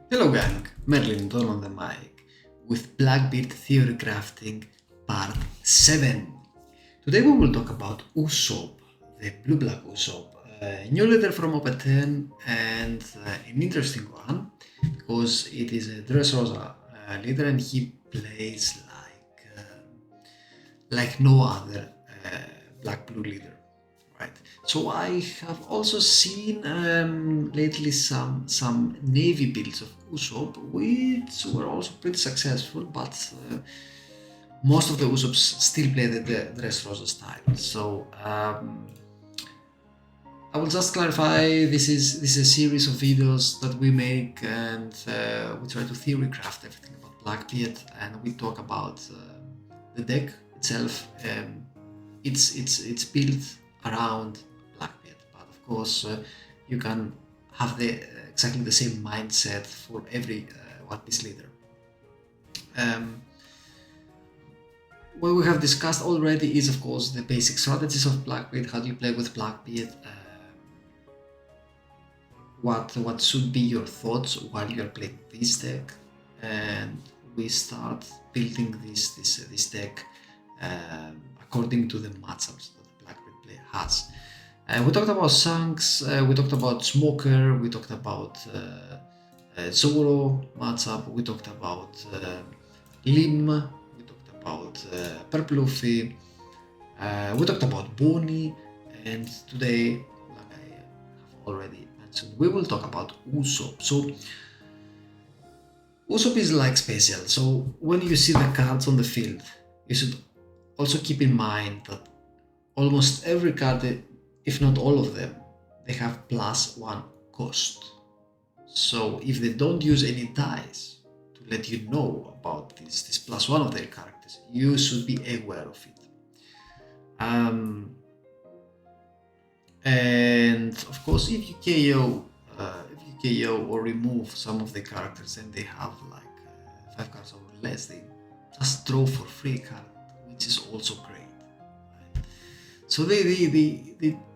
Hello gang, Merlin Don on the mic with Blackbeard Theorycrafting Part 7. Today we will talk about Usopp, the blue black Usopp. A new letter from OP10 and an interesting one because it is a Dressrosa leader and he plays like no other black blue leader. Right. So I have also seen lately some navy builds of Usopp, which were also pretty successful, but most of the Usopps still play the Dressrosa style. So I will just clarify: this is a series of videos that we make, and we try to theory craft everything about Blackbeard, and we talk about the deck itself. It's built around Blackbeard, but of course you can have the exactly the same mindset for every One Piece leader. What we have discussed already is of course the basic strategies of Blackbeard, how do you play with Blackbeard, what should be your thoughts while you are playing this deck, and we start building this deck according to the matchups that the Blackbeard player has. We talked about Shanks, we talked about Smoker, we talked about Zoro matchup, we talked about Lim, we talked about Purple Luffy, we talked about Bonnie, and today, like I have already mentioned, we will talk about Usopp. So Usopp is like special, so when you see the cards on the field, you should also keep in mind that almost every card, if not all of them, they have +1 cost. So if they don't use any dice to let you know about this +1 of their characters, you should be aware of it. And of course, if you KO or remove some of the characters and they have like 5 cards or less, they just draw for free card, which is also great. Right? So they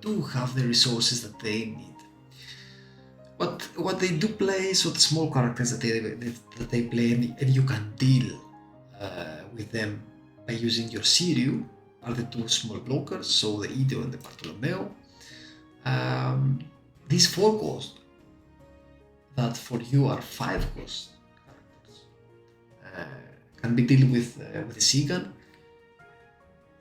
do have the resources that they need. But what they do play, so the small characters that they play, and you can deal with them by using your Siriu, are the 2 small blockers, so the Ido and the Bartolomeo. These 4 cost that for you are 5 cost characters can be dealt with the Sigan.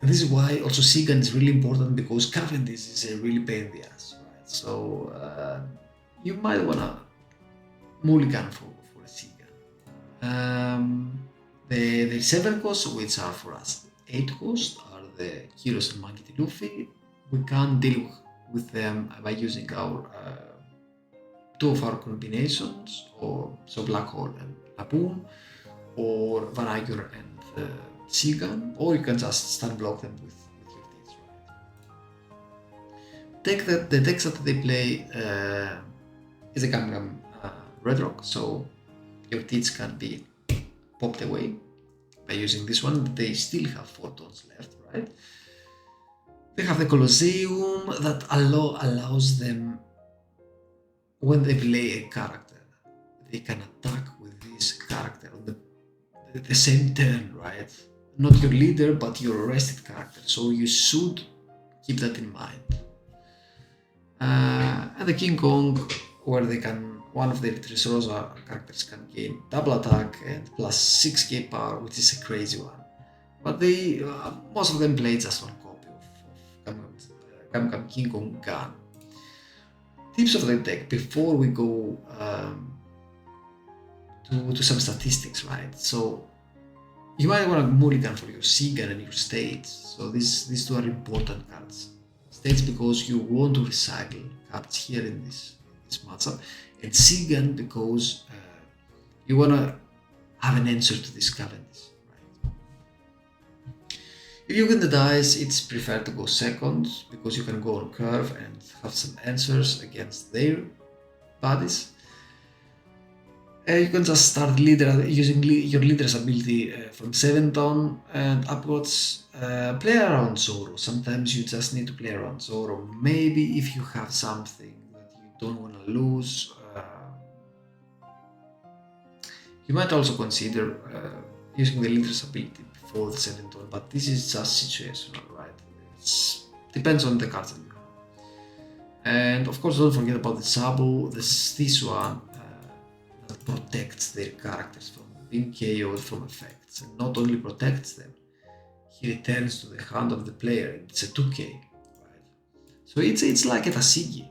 And this is why also Sigan is really important, because Cavendish is a really pain in the ass, right? So you might wanna mulligan for a Sigan. The 7 costs, which are for us 8 costs, are the Kyros and Monkey D. Luffy. We can deal with them by using our 2 of our combinations, or so Black Hole and Lapoon, or Vanagur and Sigan, or you can just stun block them with your deeds. Right? The decks that they play is a Gam Red Rock, so your deeds can be popped away by using this one. They still have 4 tones left, right? They have the Colosseum that allows them, when they play a character, they can attack with this character on the same turn, right? Not your leader, but your rested character. So you should keep that in mind. And the King Kong, where they can, one of the Dressrosa characters can gain double attack and +6k power, which is a crazy one. But they, most of them play just one copy of Gam King Kong gun. Tips of the deck before we go to some statistics, right? So you might want to mulligan for your Sigan and your States. So these 2 are important cards. States because you want to recycle cards here in this matchup, and Sigan because you want to have an answer to this Cavendish. Right? If you win the dice, it's preferred to go second, because you can go on curve and have some answers against their bodies. You can just start using your leader's ability from 7 ton and upwards. Play around Zoro. Sometimes you just need to play around Zoro. Maybe if you have something that you don't want to lose, You might also consider using the leader's ability before the second turn, but this is just situational, right? It depends on the cards that you have. And of course, don't forget about the Sabo, this one that protects their characters from being KO'd from effects, and not only protects them, he returns to the hand of the player. It's a 2k, right? So it's like a Tashigi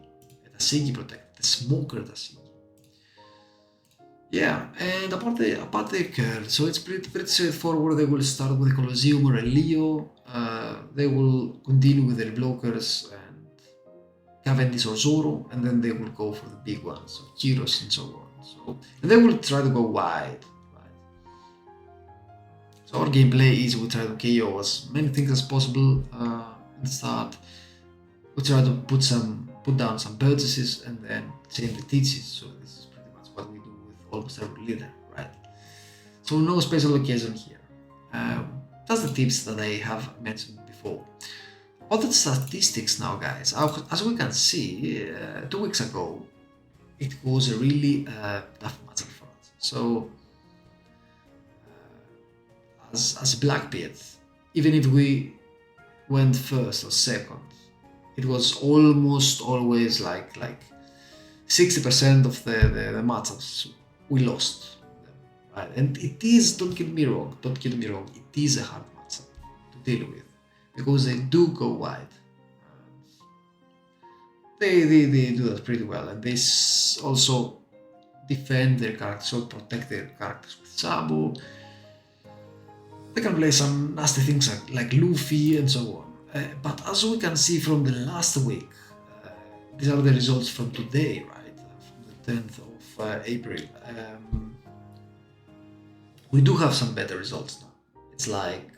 protect, the smoker Tashigi. Yeah, and about the curve, so it's pretty straightforward. They will start with a Colosseum or a Leo. They will continue with their blockers and Cavendish or Zoro, and then they will go for the big ones, so Kyros and so on. So, and they will try to go wide. So our gameplay is we try to KO as many things as possible at the start. We try to put down some purchases and then chain the teaches. So this is pretty much what we do with almost every leader, right? So no special occasion here. That's the tips that I have mentioned before. About the statistics now, guys, as we can see, 2 weeks ago, it was a really tough matchup for us. So as Blackbeard, even if we went first or second, it was almost always like 60% of the matchups we lost, right? And it is, don't get me wrong, it is a hard matchup to deal with because they do go wide. They do that pretty well, and they also defend their characters or protect their characters with Sabo. They can play some nasty things like Luffy and so on. But as we can see from the last week, these are the results from today, right? From the 10th of April. We do have some better results now. It's like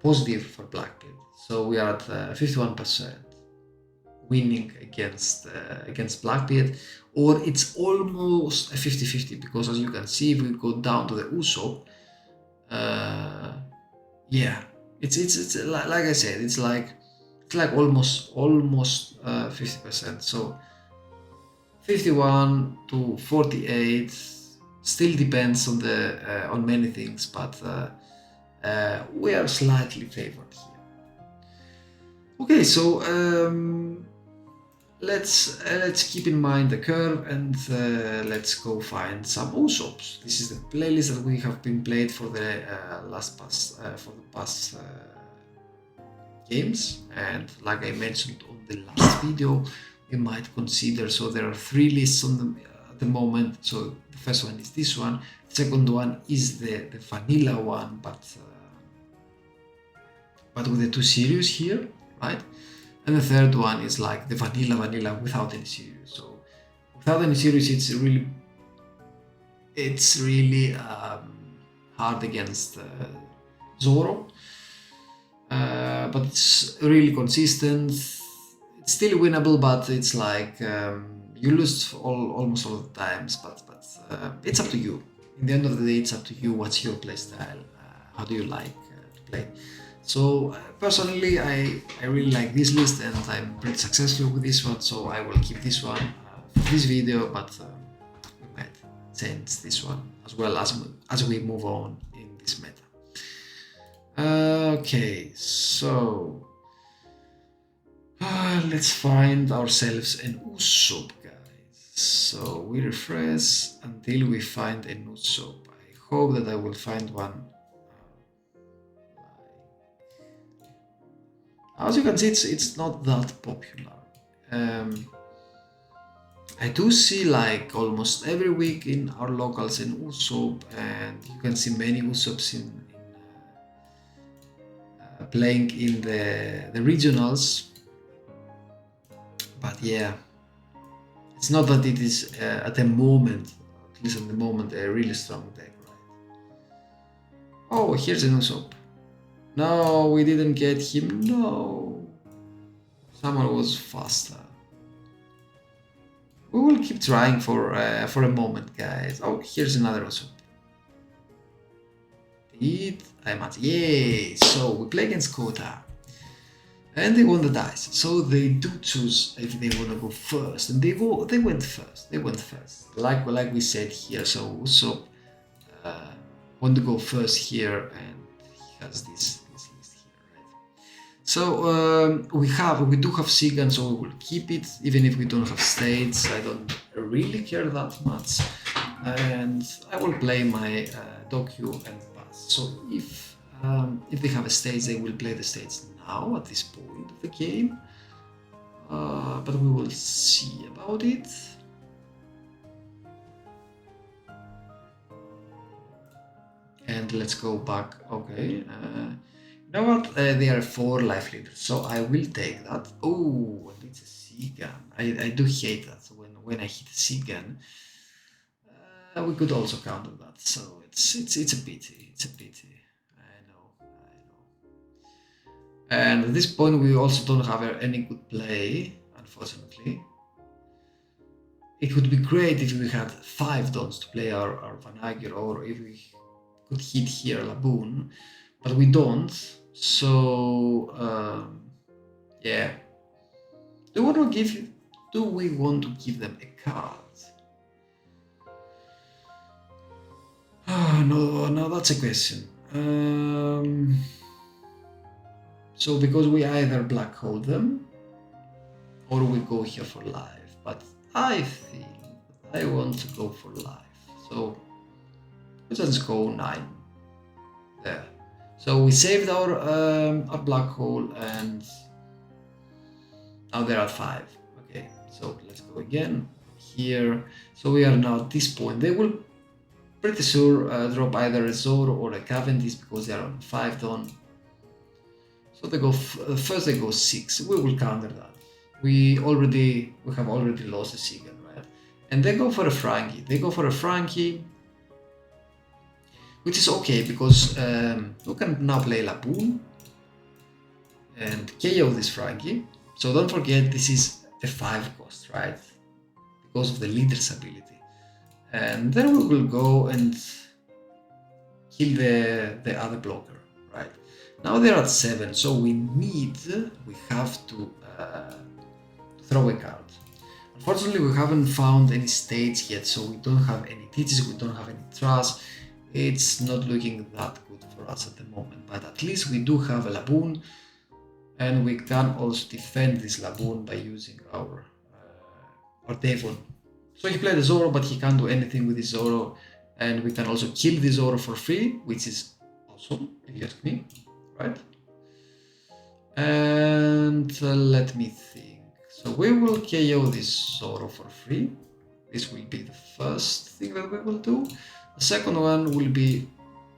positive for Blackbeard. So we are at 51% winning against Blackbeard, or it's almost a 50-50 because as you can see, if we go down to the Usopp, yeah, it's like I said, it's like almost 50%. So 51 to 48 still depends on the on many things, but we are slightly favored here. Okay, so let's keep in mind the curve and let's go find some Usopps. This is the playlist that we have been played for the past games, and like I mentioned on the last video, we might consider. So there are 3 lists on at the moment. So the first one is this one. The second one is the vanilla one, but with the 2 series here, right? And the third one is like the vanilla without any series. So without any series, it's really hard against Zoro, but it's really consistent. It's still winnable, but it's like you lose almost all the times. But it's up to you. In the end of the day, it's up to you. What's your playstyle? How do you like to play? So personally, I really like this list and I'm pretty successful with this one, so I will keep this one for this video, but we might change this one as well as we move on in this meta. Okay, so let's find ourselves an Usopp, guys. So we refresh until we find an Usopp. I hope that I will find one. As you can see, it's not that popular. I do see like almost every week in our locals in Usopp, and you can see many Usopps in playing in the regionals. But yeah, it's not that it is at the moment, at least at the moment, a really strong deck, right? Oh, here's an Usopp. No, we didn't get him. No, someone was faster. We will keep trying for a moment, guys. Oh, here's another Usopp. I match. Yay! So we play against Kota. and they won the dice. So they do choose if they want to go first, and they went first. Like we said here. So Usopp want to go first here, and he has this list here, right? So we do have Sigan, so we will keep it, even if we don't have states. I don't really care that much, and I will play my Doku and pass. So if they have a stage, they will play the stage now at this point of the game, but we will see about it. And let's go back. Okay, you know what? They are 4 life leaders, so I will take that. Oh, and it's a Sigan. I do hate that. So when I hit a Sigan, we could also counter that. So it's a pity. It's a pity. I know. And at this point, we also don't have any good play, unfortunately. It would be great if we had 5 dons to play our Vanagir, or if we could hit here Laboon, but we don't. So yeah. Do we want to give them a card? No, that's a question. So because we either black hole them or we go here for life, but I think I want to go for life. So let's just go 9 there. So we saved our black hole, and now they're at 5. Okay, so let's go again here. So we are now at this point. They will pretty sure drop either a Zoro or a Cavendish because they are on 5 don. So they go first. They go 6. We will counter that. We have already lost a Sigan, right? And they go for a Frankie. Which is okay because we can now play Laboon and KO this Frankie. So don't forget, this is a 5 cost, right? Because of the leader's ability. And then we will go and kill the other blocker, right? Now they're at 7, so we have to throw a card. Unfortunately, we haven't found any states yet, so we don't have any teachers, we don't have any trust. It's not looking that good for us at the moment, but at least we do have a Laboon, and we can also defend this Laboon by using our Devon. So he played a Zoro, but he can't do anything with his Zoro, and we can also kill the Zoro for free, which is awesome, if you ask me, right? And let me think. So we will KO this Zoro for free. This will be the first thing that we will do. The second one will be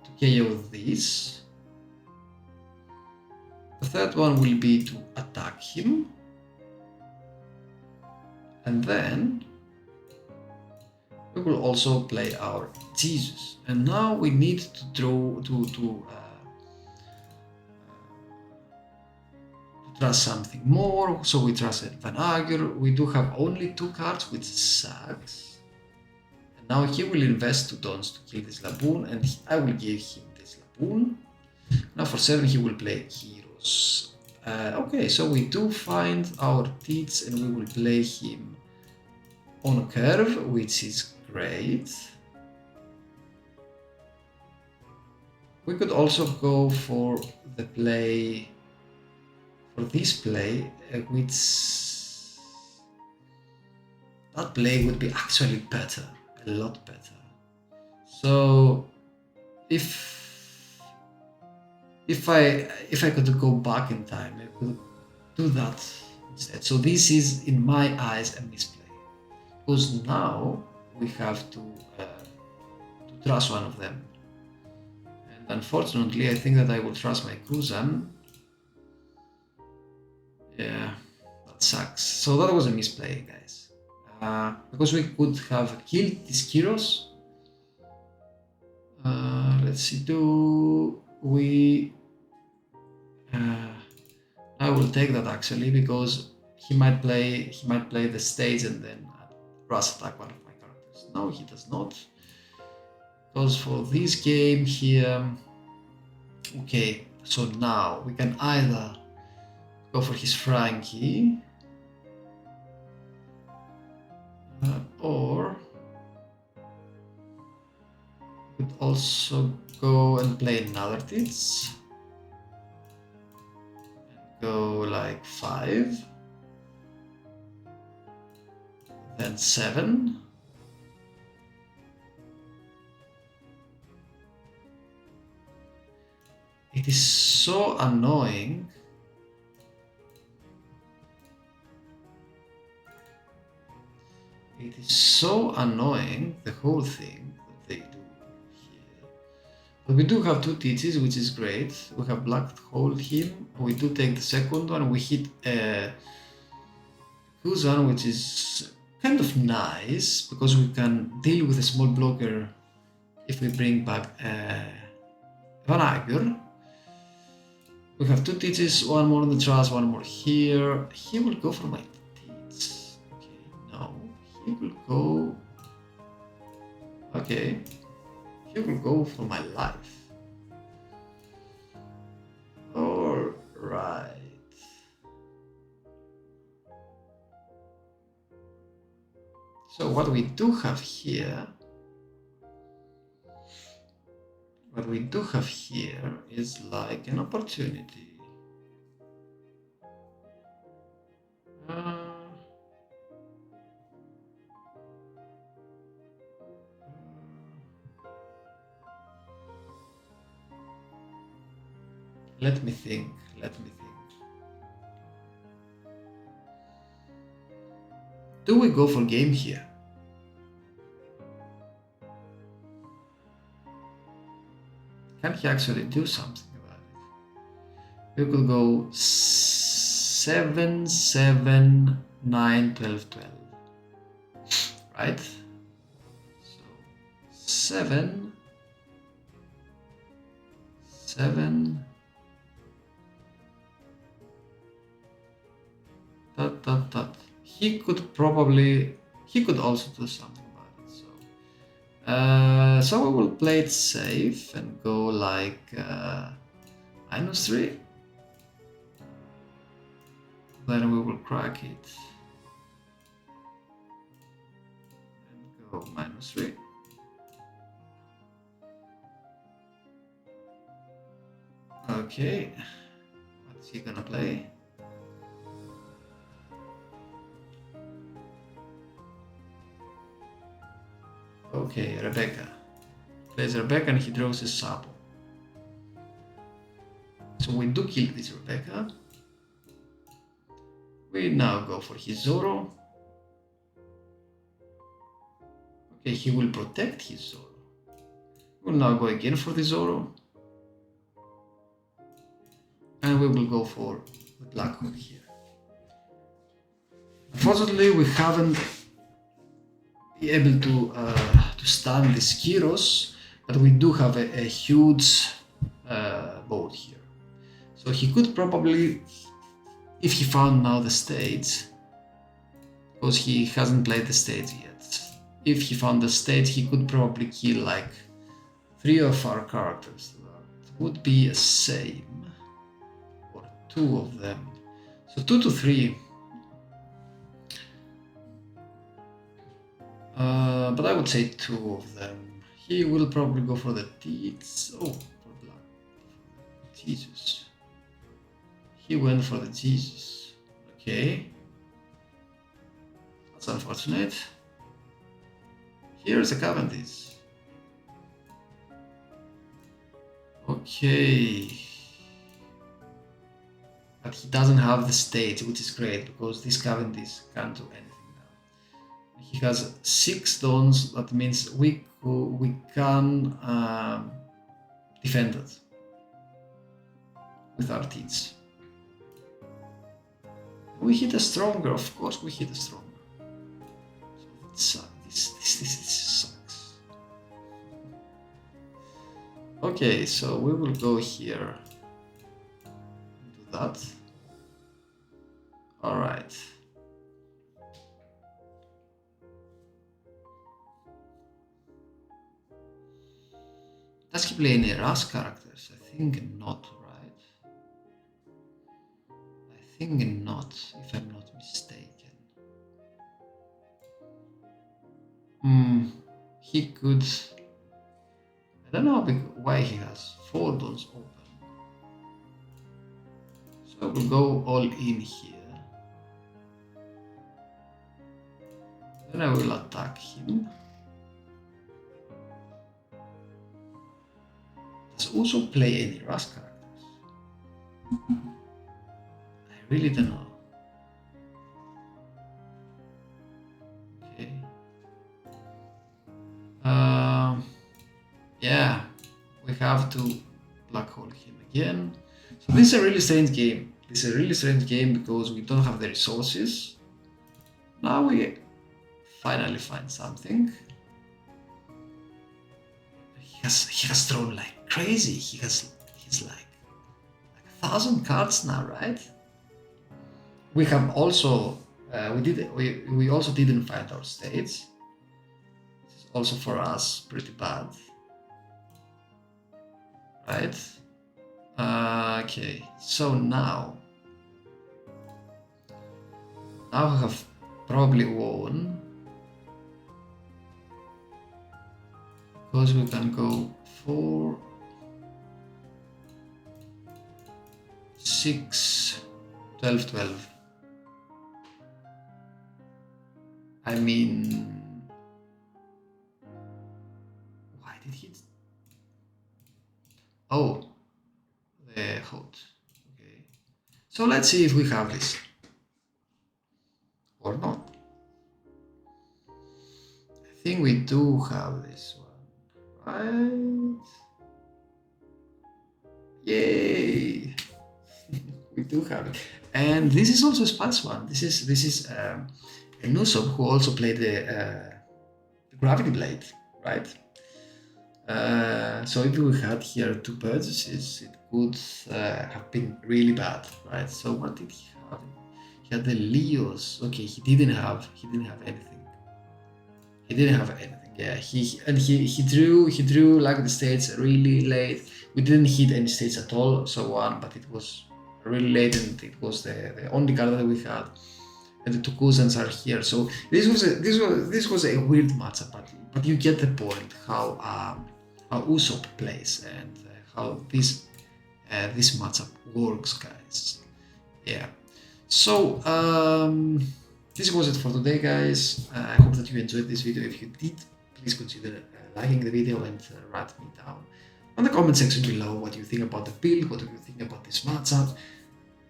to KO this. The third one will be to attack him. And then we will also play our Jesus. And now we need to draw to trust something more. So we trust Van Ager. We do have only 2 cards, which sucks. Now he will invest 2 dons to kill this Laboon, and I will give him this Laboon. Now for 7 he will play Heroes. Okay, so we do find our teats, and we will play him on curve, which is great. We could also go for the play, for this play, which that play would be actually better. A lot better. So if I could go back in time, I could do that instead. So this is, in my eyes, a misplay, because now we have to trust one of them, and unfortunately I think that I will trust my Kuzan. Yeah, that sucks. So that was a misplay, guys. Because we could have killed this Kyros. Let's see, I will take that actually, because he might play the stage and then rush attack one of my characters. No, he does not. Because for this game here, okay, so now we can either go for his Frankie. Or could also go and play another tits. Go like 5. Then 7. It is so annoying. It is so annoying, the whole thing that they do here. But we do have 2 teachers, which is great. We have black hole him. We do take the second one. We hit Kuzan, which is kind of nice because we can deal with a small blocker if we bring back Van Agur. We have 2 teachers, one more in the trash, one more here. He will go for my teach. Okay, no. He will go. Okay. He will go for my life. Alright. So what we do have here. What we do have here is like an opportunity. Let me think. Do we go for game here? Can he actually do something about it? We could go 7, 7, 9, 12, 12. Right? So 7, 7. That. He could also do something about it. So we will play it safe and go like -3. Then we will crack it and go -3. Okay, what's he gonna play? Okay, Rebecca. Plays Rebecca and he draws his Sabo. So we do kill this Rebecca. We now go for his Zoro. Okay, he will protect his Zoro. We'll now go again for the Zoro. And we will go for the Black Hole here. Unfortunately, we haven't been able to stand this Kyros, but we do have a huge board here. So he could probably, if he found now the stage, because he hasn't played the stage yet, if he found the stage, he could probably kill like 3 of our characters. That would be a same, or 2 of them. So 2 to 3. But I would say 2 of them. He will probably go for the teats. Oh, for black. Jesus. He went for the Jesus. Okay. That's unfortunate. Here's a Cavendish. Okay. But he doesn't have the stage, which is great because this Cavendish can't do anything. He has 6 dons, that means we can defend it with our teats. We hit a stronger, of course we hit a stronger. So this sucks. Okay, so we will go here and do that. Alright. Does he play any Rush characters? I think not, right? I think not, if I'm not mistaken. He could... I don't know why he has 4 dons open. So we'll go all in here. Then I will attack him. Does Usopp play any Rust characters? I really don't know. Okay. Yeah, we have to black hole him again. So this is a really strange game. This is a really strange game because we don't have the resources. Now we finally find something. He has thrown like crazy. He's like 1,000 cards now, right? We have also we also didn't find our states. This is also for us pretty bad, right? Okay, so now we have probably won because we can go 4, 6, 12, 12. I mean, why did he? Oh, the hot. Okay, so let's see if we have this or not. I think we do have this one, right? Yay! We do have it, and this is also a sparse one. This is an Usopp who also played the Gravity Blade, right? So if we had here 2 purchases, it would have been really bad, right? So what did he have? He had the Leos. Okay, he didn't have anything. He didn't have anything. Yeah, he drew like the states really late. We didn't hit any states at all, so on. But it was really late, and it was the only card that we had. And the 2 cousins are here. So this was a weird matchup, but you get the point how Usopp plays and how this matchup works, guys. Yeah. So this was it for today, guys. I hope that you enjoyed this video. If you did, please consider liking the video and write me down on the comment section below what you think about the build, what do you think about this matchup.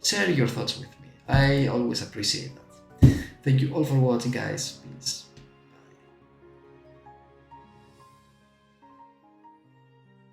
Share your thoughts with me. I always appreciate that. Thank you all for watching, guys. Peace.